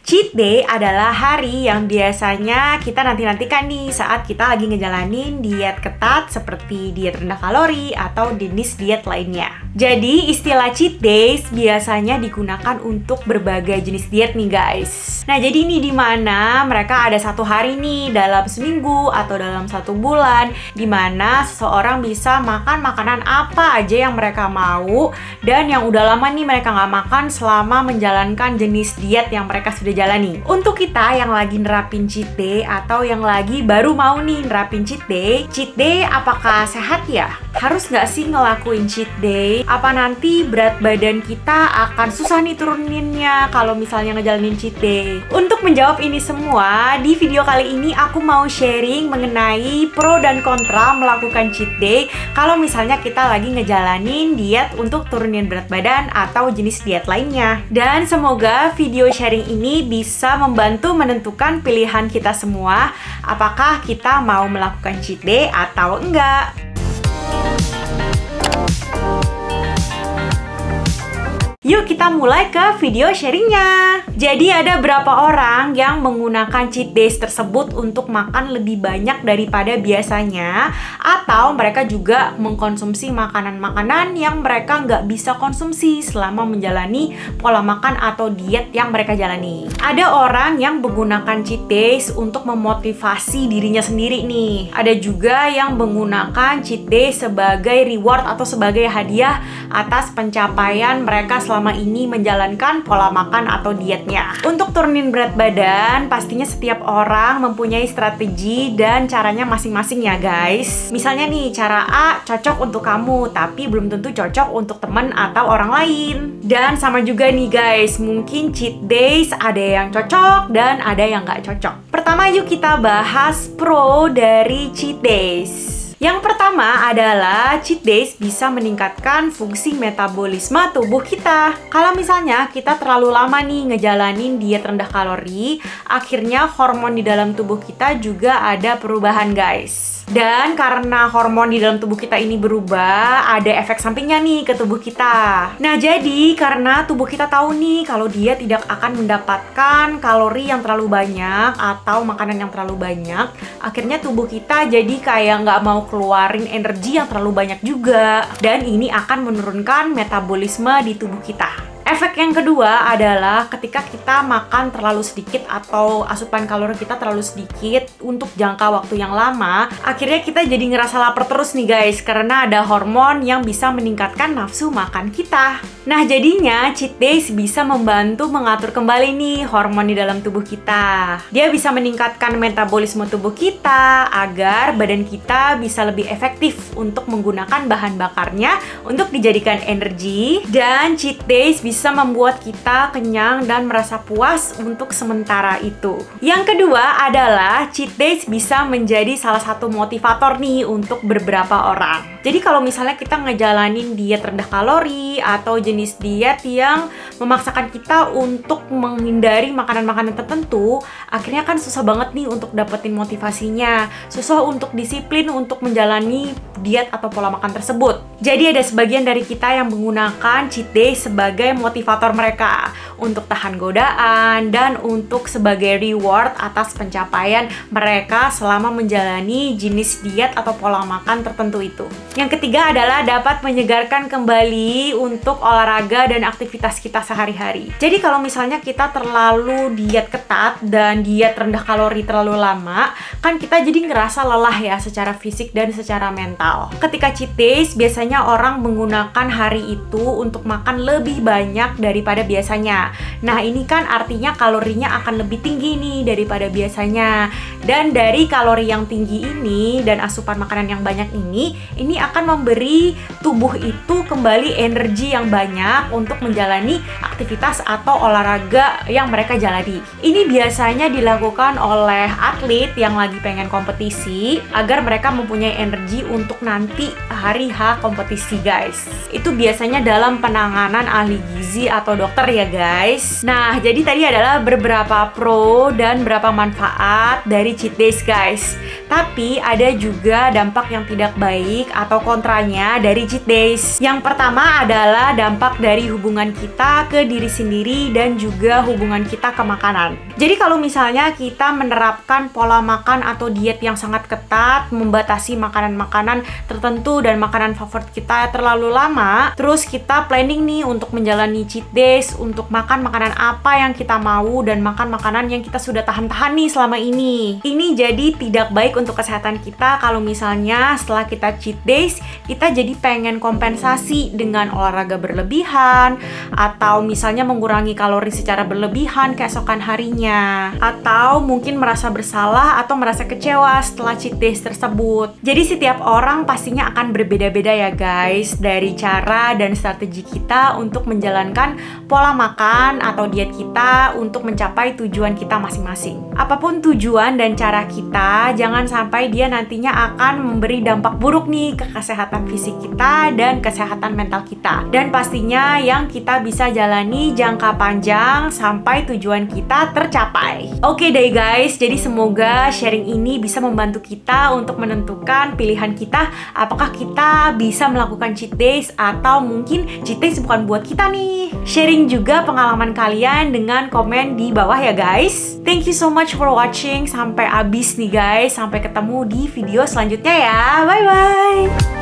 Cheat day adalah hari yang biasanya kita nanti-nantikan nih saat kita lagi ngejalanin diet ketat seperti diet rendah kalori atau jenis diet lainnya. Jadi istilah cheat days biasanya digunakan untuk berbagai jenis diet nih guys. Nah jadi ini dimana mereka ada satu hari nih dalam seminggu atau dalam satu bulan dimana seseorang bisa makan makanan apa aja yang mereka mau dan yang udah lama nih mereka nggak makan selama menjalankan jenis diet yang mereka sudah jalani. Untuk kita yang lagi nerapin cheat day atau yang lagi baru mau nih nerapin cheat day apakah sehat ya? Harus nggak sih ngelakuin cheat day? Apa nanti berat badan kita akan susah nih turuninnya kalau misalnya ngejalanin cheat day? Untuk menjawab ini semua, di video kali ini aku mau sharing mengenai pro dan kontra melakukan cheat day kalau misalnya kita lagi ngejalanin diet untuk turunin berat badan atau jenis diet lainnya. Dan semoga video sharing ini bisa membantu menentukan pilihan kita semua, apakah kita mau melakukan cheat day atau enggak. Yuk kita mulai ke video sharingnya. Jadi ada berapa orang yang menggunakan cheat days tersebut untuk makan lebih banyak daripada biasanya, atau mereka juga mengkonsumsi makanan-makanan yang mereka nggak bisa konsumsi selama menjalani pola makan atau diet yang mereka jalani. Ada orang yang menggunakan cheat days untuk memotivasi dirinya sendiri nih. Ada juga yang menggunakan cheat day sebagai reward atau sebagai hadiah atas pencapaian mereka selama ini menjalankan pola makan atau dietnya. Untuk turunin berat badan, pastinya setiap orang mempunyai strategi dan caranya masing-masing ya guys. Misalnya nih, cara A cocok untuk kamu, tapi belum tentu cocok untuk teman atau orang lain. Dan sama juga nih guys, mungkin cheat days ada yang cocok dan ada yang nggak cocok. Pertama yuk kita bahas pro dari cheat days. Yang pertama adalah cheat days bisa meningkatkan fungsi metabolisme tubuh kita. Kalau misalnya kita terlalu lama nih ngejalanin diet rendah kalori, akhirnya hormon di dalam tubuh kita juga ada perubahan guys. Dan karena hormon di dalam tubuh kita ini berubah, ada efek sampingnya nih ke tubuh kita. Nah jadi karena tubuh kita tahu nih kalau dia tidak akan mendapatkan kalori yang terlalu banyak atau makanan yang terlalu banyak, akhirnya tubuh kita jadi kayak nggak mau keluarin energi yang terlalu banyak juga. Dan ini akan menurunkan metabolisme di tubuh kita. Efek yang kedua adalah ketika kita makan terlalu sedikit atau asupan kalori kita terlalu sedikit untuk jangka waktu yang lama, akhirnya kita jadi ngerasa lapar terus nih guys, karena ada hormon yang bisa meningkatkan nafsu makan kita. Nah jadinya cheat days bisa membantu mengatur kembali nih hormon di dalam tubuh kita. Dia bisa meningkatkan metabolisme tubuh kita agar badan kita bisa lebih efektif untuk menggunakan bahan bakarnya untuk dijadikan energi. Dan cheat days bisa membuat kita kenyang dan merasa puas untuk sementara itu. Yang kedua adalah cheat days bisa menjadi salah satu motivator nih untuk beberapa orang. Jadi kalau misalnya kita ngejalanin diet rendah kalori atau jenis diet yang memaksakan kita untuk menghindari makanan-makanan tertentu, akhirnya kan susah banget nih untuk dapetin motivasinya, susah untuk disiplin untuk menjalani diet atau pola makan tersebut. Jadi ada sebagian dari kita yang menggunakan cheat day sebagai motivator mereka untuk tahan godaan dan untuk sebagai reward atas pencapaian mereka selama menjalani jenis diet atau pola makan tertentu itu. Yang ketiga adalah dapat menyegarkan kembali untuk olahraga dan aktivitas kita sehari-hari. Jadi kalau misalnya kita terlalu diet ketat dan diet rendah kalori terlalu lama, kan kita jadi ngerasa lelah ya secara fisik dan secara mental. Ketika cheat days, biasanya orang menggunakan hari itu untuk makan lebih banyak daripada biasanya. Nah ini kan artinya kalorinya akan lebih tinggi nih daripada biasanya. Dan dari kalori yang tinggi ini dan asupan makanan yang banyak ini akan memberi tubuh itu kembali energi yang banyak untuk menjalani aktivitas atau olahraga yang mereka jalani. Ini biasanya dilakukan oleh atlet yang lagi pengen kompetisi agar mereka mempunyai energi untuk nanti hari H kompetisi guys. Itu biasanya dalam penanganan ahli gizi atau dokter ya guys. Nah, jadi tadi adalah beberapa pro dan berapa manfaat dari cheat days guys. Tapi ada juga dampak yang tidak baik atau kontranya dari cheat days. Yang pertama adalah dampak dari hubungan kita ke diri sendiri dan juga hubungan kita ke makanan. Jadi kalau misalnya kita menerapkan pola makan atau diet yang sangat ketat, membatasi makanan-makanan tertentu dan makanan favorit kita terlalu lama, terus kita planning nih untuk menjalani cheat days, untuk makan makanan apa yang kita mau dan makan makanan yang kita sudah tahan-tahan nih selama ini. Ini jadi tidak baik untuk kesehatan kita kalau misalnya setelah kita cheat days, kita jadi pengen kompensasi dengan olahraga berlebihan, atau misalnya mengurangi kalori secara berlebihan keesokan harinya, atau mungkin merasa bersalah atau merasa kecewa setelah cheat days tersebut. Jadi setiap orang pastinya akan berbeda-beda ya guys, dari cara dan strategi kita untuk menjalankan pola makan atau diet kita untuk mencapai tujuan kita masing-masing. Apapun tujuan dan cara kita, jangan sampai dia nantinya akan memberi dampak buruk nih ke kesehatan fisik kita dan kesehatan mental kita. Dan pastinya yang kita bisa jalani jangka panjang sampai tujuan kita tercapai. Oke deh guys, jadi semoga sharing ini bisa membantu kita untuk menentukan pilihan kita, apakah kita bisa melakukan cheat days atau mungkin cheat days bukan buat kita nih. Sharing juga pengalaman kalian dengan komen di bawah ya guys. Thank you so much for watching sampai habis nih guys. Sampai ketemu di video selanjutnya ya. Bye bye.